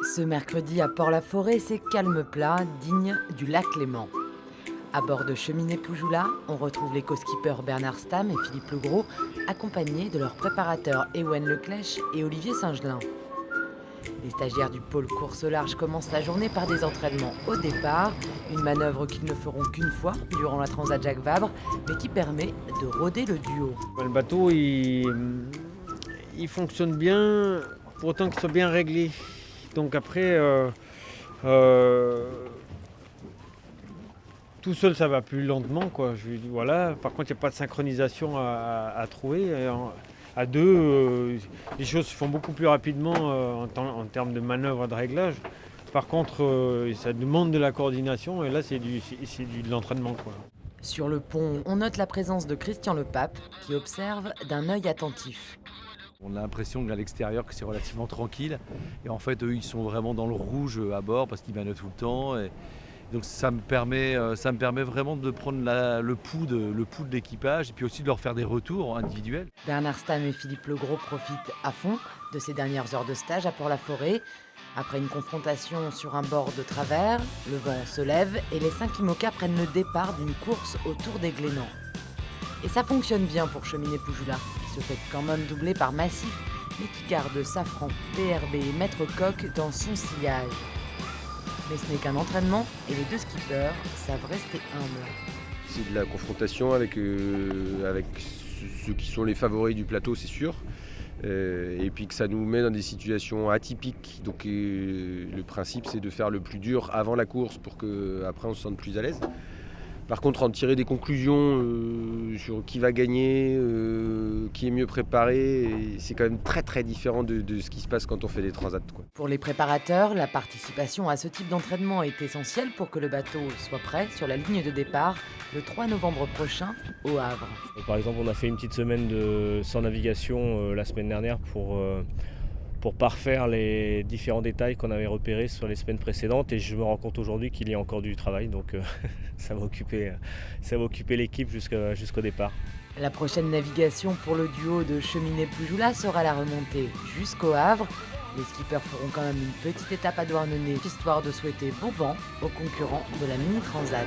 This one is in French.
Ce mercredi à Port-la-Forêt, c'est calme plat, digne du lac Léman. À bord de Cheminée Poujoula, on retrouve l'éco-skipper Bernard Stam et Philippe Legros, accompagnés de leurs préparateurs Ewen Leclèche et Olivier Singelin. Les stagiaires du pôle course au large commencent la journée par des entraînements au départ, une manœuvre qu'ils ne feront qu'une fois durant la Transat Jacques Vabre, mais qui permet de roder le duo. Le bateau, il fonctionne bien, pour autant qu'il soit bien réglé. Donc après, tout seul, ça va plus lentement, quoi. Voilà. Par contre, il n'y a pas de synchronisation à trouver. À deux, les choses se font beaucoup plus rapidement en termes de manœuvre et de réglage. Par contre, ça demande de la coordination et là, c'est de l'entraînement, quoi. Sur le pont, on note la présence de Christian Lepape, qui observe d'un œil attentif. On a l'impression qu'à l'extérieur que c'est relativement tranquille. Et en fait, eux, ils sont vraiment dans le rouge à bord parce qu'ils manœuvrent tout le temps. Et donc ça me permet vraiment de prendre le pouls de l'équipage et puis aussi de leur faire des retours individuels. Bernard Stam et Philippe Legros profitent à fond de ces dernières heures de stage à Port-la-Forêt. Après une confrontation sur un bord de travers, le vent se lève et les 5 IMOCA prennent le départ d'une course autour des Glénans. Et ça fonctionne bien pour Cheminée Poujoula, qui se fait quand même doubler par Massif, mais qui garde Safran, PRB et Maître Coq dans son sillage. Mais ce n'est qu'un entraînement et les deux skippers savent rester humbles. C'est de la confrontation avec ceux qui sont les favoris du plateau, c'est sûr. Et puis que ça nous met dans des situations atypiques. Donc le principe, c'est de faire le plus dur avant la course pour qu'après on se sente plus à l'aise. Par contre, en tirer des conclusions sur qui va gagner, qui est mieux préparé, c'est quand même très très différent de ce qui se passe quand on fait des transats, quoi. Pour les préparateurs, la participation à ce type d'entraînement est essentielle pour que le bateau soit prêt sur la ligne de départ le 3 novembre prochain au Havre. Par exemple, on a fait une petite semaine sans navigation la semaine dernière pour parfaire les différents détails qu'on avait repérés sur les semaines précédentes, et je me rends compte aujourd'hui qu'il y a encore du travail, donc ça va occuper l'équipe jusqu'au départ. La prochaine navigation pour le duo de Cheminée Poujoula sera la remontée jusqu'au Havre. Les skippers feront quand même une petite étape à Douarnenez, histoire de souhaiter bon vent aux concurrents de la Mini Transat.